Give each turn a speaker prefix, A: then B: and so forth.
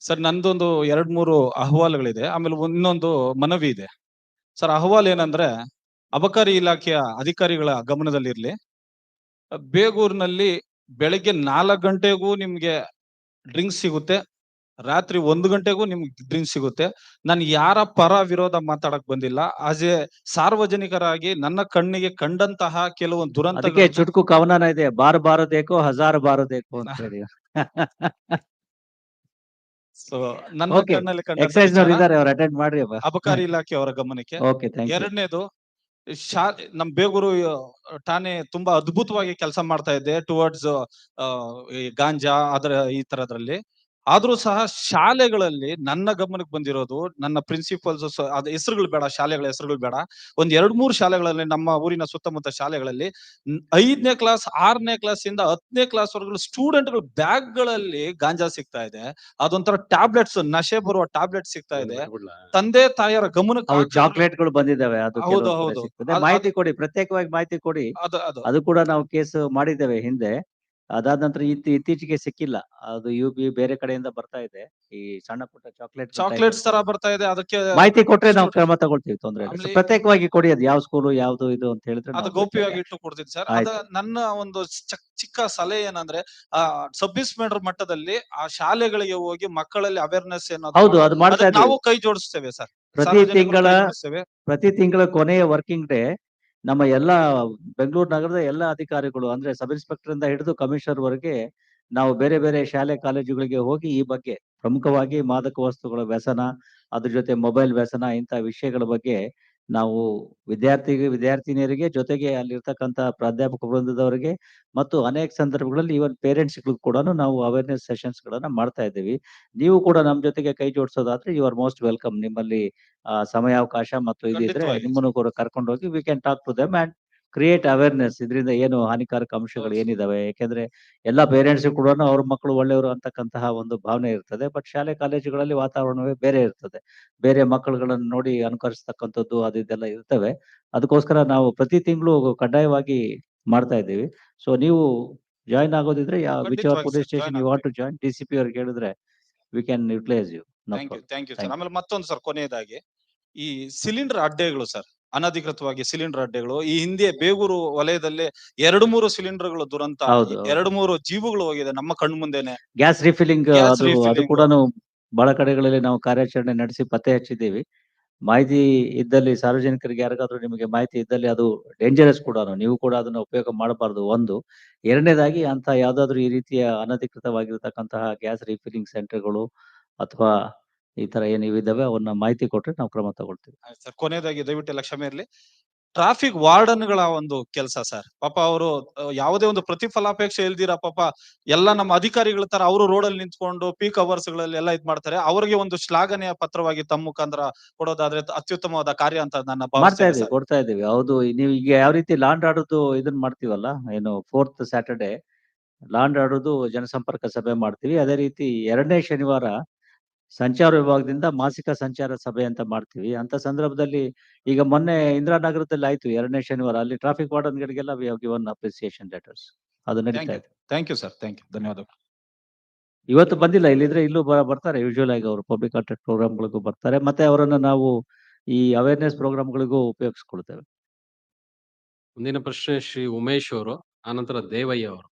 A: Sir ನಂದೊಂದು 2-3 ಅಹವಾಲುಗಳಿದೆ. ಆಮೇಲೆ ಇನ್ನೊಂದು ಮನವಿ ಇದೆ. ಸರ್ ಅಹವಾಲು ಏನಂದ್ರೆ, ಅಬಕಾರಿ ಇಲಾಖೆಯ ಅಧಿಕಾರಿಗಳ ಗಮನದಲ್ಲಿರ್ಲಿ. ಬೇಗೂರಿನಲ್ಲಿ ಬೆಳಗ್ಗೆ 4 ಗಂಟೆಗೂ ನಿಮ್ಗೆ ಡ್ರಿಂಕ್ಸ್ ಸಿಗುತ್ತೆ. ರಾತ್ರಿ 1 ಗಂಟೆಗೂ ನಿಮ್ಗೆ ಡ್ರಿಂಕ್ಸ್ ಸಿಗುತ್ತೆ. ನಾನು ಯಾರ ಪರ ವಿರೋಧ ಮಾತಾಡಕ್ ಬಂದಿಲ್ಲ. ಆಸ್ ಎ ಸಾರ್ವಜನಿಕರಾಗಿ ನನ್ನ ಕಣ್ಣಿಗೆ ಕಂಡಂತಹ ಕೆಲವು
B: ಅದಕ್ಕೆ
A: ದುರಂತಗಳನ್ನ
B: ಚುಟುಕು ಕವನನ ಇದೆ, ಬಾರ್ ಬಾರದೇಕೋ ಹಜಾರ್ ಬಾರದೇಕೋ ಅಂತ ಹೇಳಿ.
A: ಸೊ ನನ್ನ
B: ಓಕೆ,
A: ಕಣ್ಣಲ್ಲಿ ಕಂಡಂತ
B: ಎಕ್ಸೈಸ್ ನವ್ರು
A: ವಿಚಾರ
B: ಇದಾರೆ, ಅವ್ರು ಅಟೆಂಡ್ ಮಾಡ್ರಿ ಅಪ್ಪ.
A: ಅಬಕಾರಿ ಇಲಾಖೆಯವರ ಗಮನಕ್ಕೆ.
B: Okay, thank you.
A: ಎರಡನೇದು, ನಮ್ ಬೇಗೂರು ಠಾಣೆ ತುಂಬಾ ಅದ್ಭುತವಾಗಿ ಕೆಲಸ ಮಾಡ್ತಾ ಇದೆ ಟುವರ್ಡ್ಸ್ ಈ ಗಾಂಜಾ ಅದರ ಈ ತರದ್ರಲ್ಲಿ. ಆದ್ರೂ ಸಹ ಶಾಲೆಗಳಲ್ಲಿ ನನ್ನ ಗಮನಕ್ಕೆ ಬಂದಿರೋದು, ನನ್ನ ಪ್ರಿನ್ಸಿಪಲ್ಸ್, ಅದ ಹೆಸರುಗಳು ಬೇಡ, ಶಾಲೆಗಳ ಹೆಸರುಗಳು ಬೇಡ, ಒಂದ್ 2-3 ಶಾಲೆಗಳಲ್ಲಿ, ನಮ್ಮ ಊರಿನ ಸುತ್ತಮುತ್ತ ಶಾಲೆಗಳಲ್ಲಿ 5ನೇ ಕ್ಲಾಸ್ 6ನೇ ಕ್ಲಾಸ್ ಇಂದ 10ನೇ ಕ್ಲಾಸ್ ವರೆಗೂ ಸ್ಟೂಡೆಂಟ್ಗಳು ಬ್ಯಾಗ್ ಗಳಲ್ಲಿ ಗಾಂಜಾ ಸಿಗ್ತಾ ಇದೆ. ಅದೊಂಥರ ಟ್ಯಾಬ್ಲೆಟ್ಸ್, ನಶೆ ಬರುವ ಟ್ಯಾಬ್ಲೆಟ್ ಸಿಗ್ತಾ ಇದೆ. ತಂದೆ ತಾಯಿಯರ ಗಮನಕ್ಕೆ
B: ಅವು ಚಾಕ್ಲೇಟ್ ಗಳು ಬಂದಿದ್ದಾವೆ, ಅದು
A: ಹೌದು
B: ಕೆಲವೊಂದ್ ಕಡೆ
A: ಹೌದು
B: ಸಿಗ್ತದೆ. ಮಾಹಿತಿ ಕೊಡಿ, ಪ್ರತ್ಯೇಕವಾಗಿ ಮಾಹಿತಿ ಕೊಡಿ.
A: ಅದು
B: ಅದು ಕೂಡ ನಾವು ಕೇಸ್ ಮಾಡಿದ್ದೇವೆ ಹಿಂದೆ. ಅದಾದ ನಂತರ ಇತ್ತೀಚೆಗೆ ಸಿಕ್ಕಿಲ್ಲ. ಅದು ಬೇರೆ ಕಡೆಯಿಂದ ಬರ್ತಾ ಇದೆ, ಈ ಸಣ್ಣ ಪುಟ್ಟ
A: ಚಾಕ್ಲೇಟ್ಸ್ ತರ ಬರ್ತಾ ಇದೆ. ಅದಕ್ಕೆ
B: ಮಾಹಿತಿ ಕೊಟ್ರೆ ನಾವು ಕ್ರಮ ತಗೊಳ್ತೀವಿ, ತೊಂದ್ರೆ ಇಲ್ಲ.
A: ಆಮೇಲೆ
B: ಪ್ರತ್ಯೇಕವಾಗಿ ಕೊಡಿ, ಅದು ಯಾವ ಸ್ಕೂಲು ಯಾವ್ದು ಇದು ಅಂತ ಹೇಳಿದ್ರೆ
A: ಅದು
B: ನಾವು
A: ಗೌಪ್ಯವಾಗಿ ಇಟ್ಟು ಕೊಡ್ತೀನಿ ಸರ್. ಅದ
B: ಆಯ್ತು.
A: ನನ್ನ ಒಂದು ಚಿಕ್ಕ ಸಲಹೆ ಏನಂದ್ರೆ, ಸಬ್ ಇನ್ಸ್ಪೆಕ್ಟರ್ ಮಟ್ಟದಲ್ಲಿ ಆ ಶಾಲೆಗಳಿಗೆ ಹೋಗಿ ಮಕ್ಕಳಲ್ಲಿ ಅವೇರ್ನೆಸ್
B: ಹೌದು, ಅದು ಮಾಡ್ತಾ
A: ಅದಕ್ಕೆ
B: ಇದ್ದೀವಿ.
A: ನಾವು ಕೈ ಜೋಡಿಸ್ತೇವೆ ಸರ್.
B: ಪ್ರತಿ ತಿಂಗಳ ಕೊನೆಯ ವರ್ಕಿಂಗ್ ಡೇ ನಮ್ಮ ಎಲ್ಲಾ ಬೆಂಗಳೂರು ನಗರದ ಎಲ್ಲಾ ಅಧಿಕಾರಿಗಳು, ಅಂದ್ರೆ ಸಬ್ ಇನ್ಸ್ಪೆಕ್ಟರ್ ಇಂದ ಹಿಡಿದು ಕಮಿಷನರ್ ವರೆಗೆ, ನಾವು ಬೇರೆ ಬೇರೆ ಶಾಲೆ ಕಾಲೇಜುಗಳಿಗೆ ಹೋಗಿ ಈ ಬಗ್ಗೆ ಪ್ರಮುಖವಾಗಿ ಮಾದಕ ವಸ್ತುಗಳ ವ್ಯಸನ, ಅದ್ರ ಜೊತೆ ಮೊಬೈಲ್ ವ್ಯಸನ, ಇಂಥ ವಿಷಯಗಳ ಬಗ್ಗೆ ನಾವು ವಿದ್ಯಾರ್ಥಿನಿಯರಿಗೆ, ಜೊತೆಗೆ ಅಲ್ಲಿರ್ತಕ್ಕಂಥ ಪ್ರಾಧ್ಯಾಪಕ ವೃಂದದವರಿಗೆ ಮತ್ತು ಅನೇಕ ಸಂದರ್ಭಗಳಲ್ಲಿ ಈವನ್ ಪೇರೆಂಟ್ಸ್ ಕೂಡ ನಾವು ಅವೇರ್ನೆಸ್ ಸೆಷನ್ಸ್ ಗಳನ್ನ ಮಾಡ್ತಾ ಇದ್ದೀವಿ. ನೀವು ಕೂಡ ನಮ್ಮ ಜೊತೆಗೆ ಕೈ ಜೋಡಿಸೋದಾದ್ರೆ ಯು ಆರ್ ಮೋಸ್ಟ್ ವೆಲ್ಕಮ್. ನಿಮ್ಮಲ್ಲಿ ಸಮಯಾವಕಾಶ ಮತ್ತು ಇದಿದ್ರೆ
A: ಖಂಡಿತವಾಗಿ.
B: ನಿಮ್ಮನ್ನು ಕೂಡ ಕರ್ಕೊಂಡು ಹೋಗಿ we can talk to them and create awareness. ಇದರಿಂದ ಏನು ಹಾನಿಕಾರಕ ಅಂಶಗಳು ಏನಿದಾವೆ, ಯಾಕೆಂದ್ರೆ ಎಲ್ಲಾ ಪೇರೆಂಟ್ಸ್ ಕೂಡ ಅವ್ರ ಮಕ್ಕಳು ಒಳ್ಳೆಯವರು ಅಂತಕ್ಕಂತಹ ಒಂದು ಭಾವನೆ ಇರ್ತದೆ. ಬಟ್ ಶಾಲೆ ಕಾಲೇಜುಗಳಲ್ಲಿ ವಾತಾವರಣವೇ ಬೇರೆ ಇರ್ತದೆ. ಬೇರೆ ಮಕ್ಕಳುಗಳನ್ನು ನೋಡಿ ಅನುಕರಿಸ್ತಕ್ಕಂಥದ್ದು ಅದು ಇದೆಲ್ಲ ಇರ್ತವೆ. ಅದಕ್ಕೋಸ್ಕರ ನಾವು ಪ್ರತಿ ತಿಂಗಳು ಕಡ್ಡಾಯವಾಗಿ ಮಾಡ್ತಾ ಇದ್ದೀವಿ. ಸೊ ನೀವು ಜಾಯಿನ್ ಆಗೋದಿದ್ರೆ ವಿಚ್ ಅವರ್
A: ಖಂಡಿತವಾಗಿ
B: police
A: sir,
B: station
A: join
B: you want
A: ಆಗ್ತೀವಿ.
B: ಟು ಜಾಯಿನ್, DCP ಅವ್ರಿಗೆ ಹೇಳಿದ್ರೆ we can utilise you.
A: Thank you sir. ಆಮೇಲೆ ಮತ್ತೊಂದು ಸರ್, ಕೊನೆಯದಾಗಿ, ಈ ಸಿಲಿಂಡರ್ ಅಡ್ಡೆಗಳು ಸರ್, ಅನಧಿಕೃತವಾಗಿ ಸಿಲಿಂಡರ್ ಅಡ್ಡೆಗಳು ಈ ಹಿಂದೆ ಬೇಗೂರು ವಲಯದಲ್ಲಿ 2-3 ಸಿಲಿಂಡರ್ಗಳು ದುರಂತ ಆಗಿ 2-3 ಜೀವಗಳು ಹೋಗಿದೆ ನಮ್ಮ ಕಣ್ಣು ಮುಂದೆನೆ.
B: ಗ್ಯಾಸ್ ರಿಫಿಲಿಂಗ್
A: Gas
B: ಅದು
A: refilling.
B: ಕೂಡ ಬಹಳ ಕಡೆಗಳಲ್ಲಿ ನಾವು ಕಾರ್ಯಾಚರಣೆ ನಡೆಸಿ ಪತ್ತೆ ಹಚ್ಚಿದ್ದೀವಿ. ಮಾಹಿತಿ ಇದ್ದಲ್ಲಿ, ಸಾರ್ವಜನಿಕರಿಗೆ ಯಾರಿಗಾದ್ರೂ ನಿಮಗೆ ಮಾಹಿತಿ ಇದ್ದಲ್ಲಿ, ಅದು ಡೇಂಜರಸ್ ಕೂಡ, ನೀವು ಕೂಡ ಅದನ್ನ ಉಪಯೋಗ ಮಾಡಬಾರ್ದು ಒಂದು. ಎರಡನೇದಾಗಿ ಅಂತ ಯಾವ್ದಾದ್ರು ಈ ರೀತಿಯ ಅನಧಿಕೃತವಾಗಿರ್ತಕ್ಕಂತಹ ಗ್ಯಾಸ್ ರಿಫಿಲಿಂಗ್ ಸೆಂಟರ್ಗಳು ಅಥವಾ ಈ ತರ ಏನಿದ್ದಾವೆ ಅವನ್ನ ಮಾಹಿತಿ ಕೊಟ್ರೆ ನಾವು ಕ್ರಮ ತಗೊಳ್ತೀವಿ.
A: ಸರ್, ಕೊನೆಯದಾಗಿ ದಯವಿಟ್ಟು ಎಲ್ಲ ಕ್ಷಮೆ ಇರಲಿ. ಟ್ರಾಫಿಕ್ ವಾರ್ಡನ್ಗಳ ಒಂದು ಕೆಲಸ ಸರ್. ಪಾಪ ಅವರು ಯಾವುದೇ ಒಂದು ಪ್ರತಿಫಲಾಪೇಕ್ಷೆ ಇಲ್ದಿರ ಪಾಪ ಎಲ್ಲ ನಮ್ಮ ಅಧಿಕಾರಿಗಳ ತರ ಅವರು ರೋಡಲ್ಲಿ ನಿಂತ್ಕೊಂಡು ಪೀಕ್ ಅವರ್ಸ್ ಗಳಲ್ಲಿ ಎಲ್ಲ ಇದ್ ಮಾಡ್ತಾರೆ. ಅವರಿಗೆ ಒಂದು ಶ್ಲಾಘನೆಯ ಪತ್ರವಾಗಿ ತಮ್ಮ ಮುಖಾಂತರ ಕೊಡೋದಾದ್ರೆ ಅತ್ಯುತ್ತಮವಾದ ಕಾರ್ಯ ಅಂತ ನನ್ನ
B: ಮಾಡ್ತಾ
A: ಭಾವಿಸ್ತೇನೆ
B: ಇದೀವಿ,
A: ಸರ್.
B: ಕೊಡ್ತಾ ಇದೀವಿ. ಹೌದು, ನೀವು ಈಗ ಯಾವ ರೀತಿ ಲಾಂಡ್ ಆಡೋದು ಇದನ್ನ ಮಾಡ್ತೀವಲ್ಲ, ಏನು 4th ಸ್ಯಾಟರ್ಡೆ ಲಾಂಡ್ ಆಡೋದು ಜನಸಂಪರ್ಕ ಸಭೆ ಮಾಡ್ತೀವಿ. ಅದೇ ರೀತಿ 2ನೇ ಶನಿವಾರ ಸಂಚಾರ ವಿಭಾಗದಿಂದ ಮಾಸಿಕ ಸಂಚಾರ ಸಭೆ ಅಂತ ಮಾಡ್ತೀವಿ. ಅಂತ ಸಂದರ್ಭದಲ್ಲಿ ಈಗ ಮೊನ್ನೆ ಇಂದಿರಾನಗರದಲ್ಲಿ ಆಯ್ತು 2ನೇ ಶನಿವಾರ, ಅಲ್ಲಿ ಟ್ರಾಫಿಕ್ ವಾರ್ಡನ್ಗಳಿಗೆಲ್ಲ we have given appreciation letters. ಅದು ನಡೀತಾ ಇದೆ.
A: Thank you sir, thank you, ಧನ್ಯವಾದಗಳು.
B: ಇವತ್ತು ಬಂದಿಲ್ಲ, ಇಲ್ಲಿದ್ರೆ ಇಲ್ಲೂ ಬರ್ತಾರೆ. ಯೂಶುವಲ್ ಆಗಿ ಅವರು ಪಬ್ಲಿಕ್ ಕಾಂಟ್ಯಾಕ್ಟ್ ಪ್ರೋಗ್ರಾಮ್ಗಳಿಗೂ ಬರ್ತಾರೆ. ಮತ್ತೆ ಅವರನ್ನ ನಾವು ಈ ಅವೇರ್ನೆಸ್ ಪ್ರೋಗ್ರಾಮ್ಗಳಿಗೂ ಉಪಯೋಗಿಸ್ಕೊಳ್ತೇವೆ.
C: ಮುಂದಿನ ಪ್ರಶ್ನೆ ಶ್ರೀ ಉಮೇಶ್ ಅವರು, ಆನಂತರ ದೇವಯ್ಯ ಅವರು.